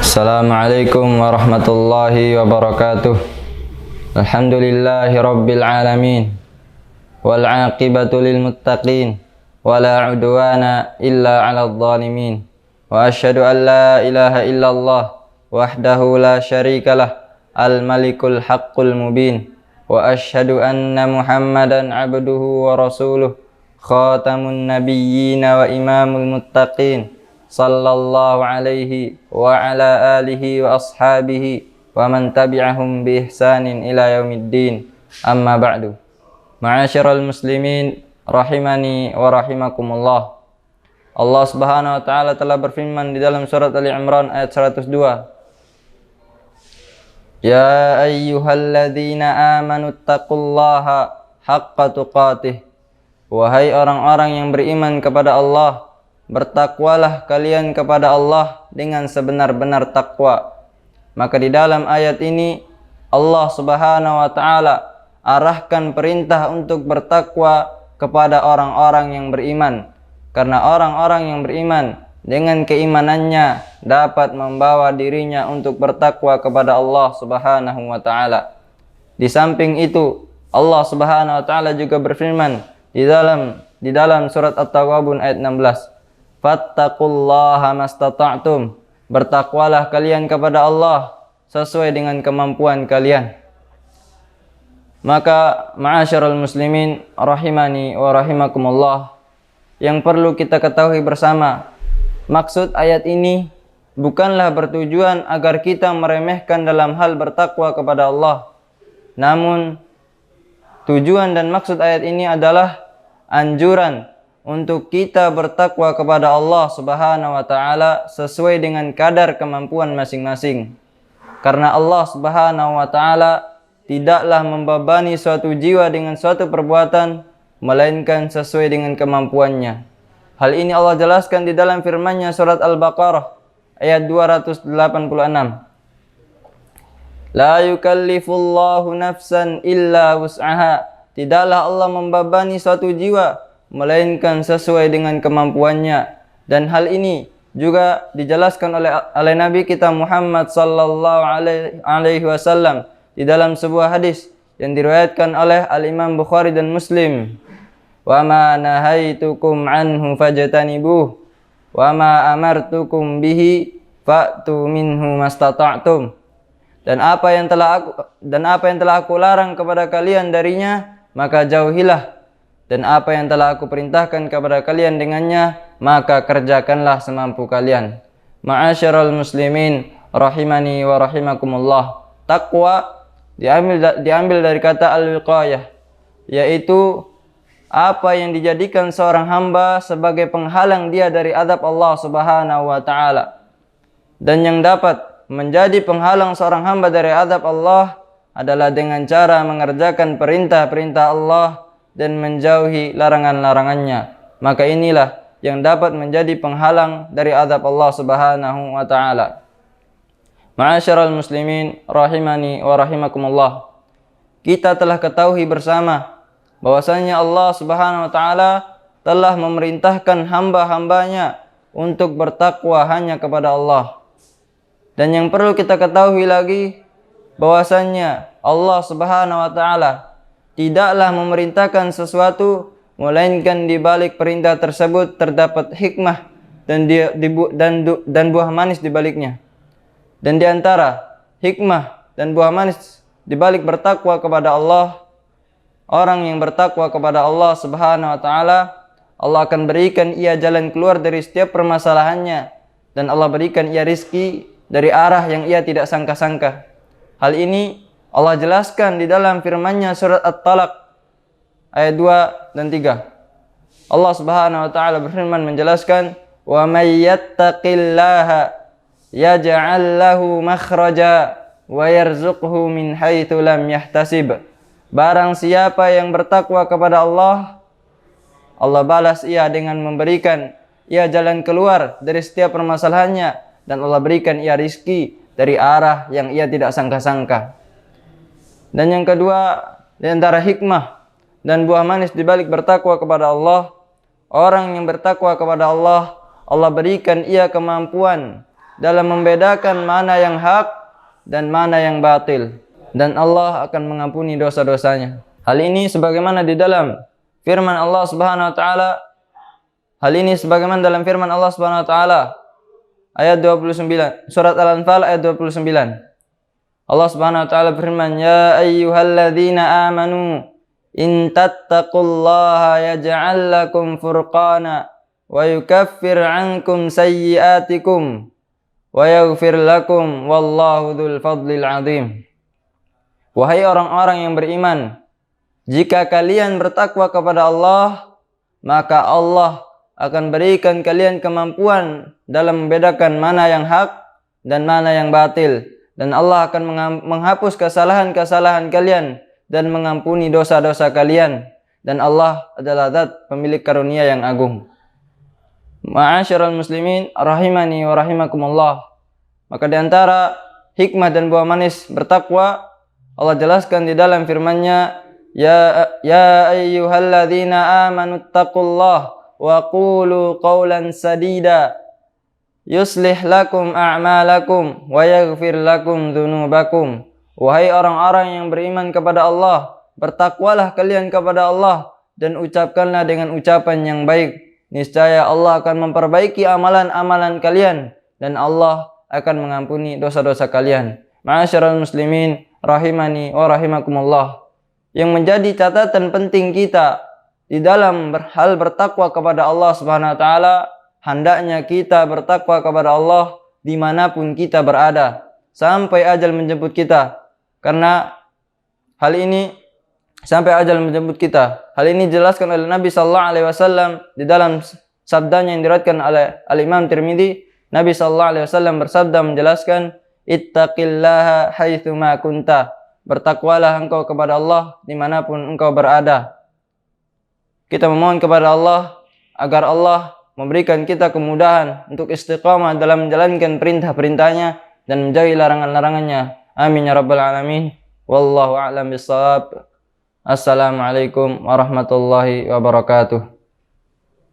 Assalamualaikum warahmatullahi wabarakatuh. Alhamdulillahi rabbil alamin. Wal aqibatu lil muttaqin. Wala udwana illa 'alal zalimin. Wa asyhadu an la ilaha illallah wahdahu la syarikalah al malikul haqqul mubin. Wa asyhadu anna Muhammadan abduhu wa rasuluh khatamun nabiyyin wa imamul muttaqin. Sallallahu alaihi wa ala alihi wa ashabihi wa man tabi'ahum bi ihsanin ila yaumiddin. Amma ba'du. Ma'asyiral muslimin rahimani wa rahimakumullah. Allah Subhanahu wa taala telah berfirman di dalam surat Ali Imran ayat 102. Ya ayyuhalladzina amanu taqullaha haqqa tuqatih. Wahai orang-orang yang beriman kepada Allah, bertakwalah kalian kepada Allah dengan sebenar-benar takwa. Maka di dalam ayat ini Allah Subhanahu wa taala arahkan perintah untuk bertakwa kepada orang-orang yang beriman. Karena orang-orang yang beriman dengan keimanannya dapat membawa dirinya untuk bertakwa kepada Allah Subhanahu wa taala. Di samping itu, Allah Subhanahu wa taala juga berfirman di dalam surat At-Taghabun ayat 16. Fattaqullaha mastata'tum. Bertakwalah kalian kepada Allah sesuai dengan kemampuan kalian. Maka ma'asyiral muslimin rahimani wa rahimakumullah, yang perlu kita ketahui bersama, maksud ayat ini bukanlah bertujuan agar kita meremehkan dalam hal bertakwa kepada Allah. Namun tujuan dan maksud ayat ini adalah anjuran untuk kita bertakwa kepada Allah Subhanahu wa taala sesuai dengan kadar kemampuan masing-masing. Karena Allah Subhanahu wa taala tidaklah membebani suatu jiwa dengan suatu perbuatan melainkan sesuai dengan kemampuannya. Hal ini Allah jelaskan di dalam firman-Nya surat Al-Baqarah ayat 286. La yukallifullahu nafsan illa wus'aha. Tidaklah Allah membebani suatu jiwa melainkan sesuai dengan kemampuannya. Dan hal ini juga dijelaskan oleh Nabi kita Muhammad sallallahu alaihi wasallam di dalam sebuah hadis yang diriwayatkan oleh Al-Imam Bukhari dan Muslim. Wa ma nahaitukum anhu fajtanibuh wa ma amartukum bihi fa'tu minhu mastata'tum. Dan apa yang telah aku larang kepada kalian darinya, maka jauhilah. Dan apa yang telah aku perintahkan kepada kalian dengannya, maka kerjakanlah semampu kalian. Ma'asyiral muslimin rahimani wa rahimakumullah. Takwa diambil dari kata al-wiqayah, yaitu apa yang dijadikan seorang hamba sebagai penghalang dia dari azab Allah Subhanahu wa taala. Dan yang dapat menjadi penghalang seorang hamba dari azab Allah adalah dengan cara mengerjakan perintah-perintah Allah dan menjauhi larangan-larangannya. Maka inilah yang dapat menjadi penghalang dari azab Allah Subhanahu wa taala. Ma'asyiral muslimin rahimani wa rahimakumullah. Kita telah ketahui bersama bahwasanya Allah Subhanahu wa taala telah memerintahkan hamba-hambanya untuk bertakwa hanya kepada Allah. Dan yang perlu kita ketahui lagi bahwasanya Allah Subhanahu wa taala tidaklah memerintahkan sesuatu melainkan di balik perintah tersebut terdapat hikmah dan buah manis di baliknya. Dan di antara hikmah dan buah manis di balik bertakwa kepada Allah, orang yang bertakwa kepada Allah Subhanahu wa taala, Allah akan berikan ia jalan keluar dari setiap permasalahannya, dan Allah berikan ia rizki dari arah yang ia tidak sangka-sangka. Hal ini Allah jelaskan di dalam firman-Nya surat At-Talaq ayat 2 dan 3. Allah Subhanahu wa taala berfirman menjelaskan, "Wa may yattaqillaha yaj'al lahu makhraja wa yarzuqhu min haitsu lam yahtasib." Barang siapa yang bertakwa kepada Allah, Allah balas ia dengan memberikan ia jalan keluar dari setiap permasalahannya, dan Allah berikan ia rizki dari arah yang ia tidak sangka-sangka. Dan yang kedua, di antara hikmah dan buah manis di balik bertakwa kepada Allah, orang yang bertakwa kepada Allah, Allah berikan ia kemampuan dalam membedakan mana yang hak dan mana yang batil, dan Allah akan mengampuni dosa-dosanya. Hal ini sebagaimana di dalam firman Allah Subhanahu wa taala. Hal ini sebagaimana dalam firman Allah Subhanahu wa taala ayat 29, surat Al-Anfal ayat 29. Allah Subhanahu wa taala berfirman, "Ya ayyuhalladzina amanu in tattaqullaha yaj'al lakum furqana wa yukaffir 'ankum sayyi'atikum wa yaghfir lakum wallahu dzul fadlil 'adzim." Wahai orang-orang yang beriman, jika kalian bertakwa kepada Allah, maka Allah akan berikan kalian kemampuan dalam membedakan mana yang hak dan mana yang batil, dan Allah akan menghapus kesalahan-kesalahan kalian dan mengampuni dosa-dosa kalian, dan Allah adalah Zat pemilik karunia yang agung. Ma'asyiral muslimin rahimani wa rahimakumullah. Maka di antara hikmah dan buah manis bertakwa, Allah jelaskan di dalam firman-Nya, ya ayyuhalladzina amanu taqullaha wa qulu qawlan sadida yuslih lakum a'malakum wa yaghfir lakum dzunubakum. Wahai orang-orang yang beriman kepada Allah, bertakwalah kalian kepada Allah dan ucapkanlah dengan ucapan yang baik. Niscaya Allah akan memperbaiki amalan-amalan kalian dan Allah akan mengampuni dosa-dosa kalian. Ma'asyiral muslimin rahimani wa rahimakumullah. Yang menjadi catatan penting kita di dalam hal bertakwa kepada Allah Subhanahu wa taala, hendaknya kita bertakwa kepada Allah dimanapun kita berada sampai ajal menjemput kita. Karena hal ini sampai ajal menjemput kita. Hal ini dijelaskan oleh Nabi sallallahu alaihi wasallam di dalam sabdanya yang diriwayatkan oleh Al-Imam Tirmidzi. Nabi sallallahu alaihi wasallam bersabda menjelaskan, "Ittaqillaha haitsu ma kunta." Bertakwalah engkau kepada Allah dimanapun engkau berada. Kita memohon kepada Allah agar Allah memberikan kita kemudahan untuk istiqamah dalam menjalankan perintah-perintahnya dan menjauhi larangan-larangannya. Amin ya rabbal alamin. Wallahu a'lam bishawab. Assalamualaikum warahmatullahi wabarakatuh.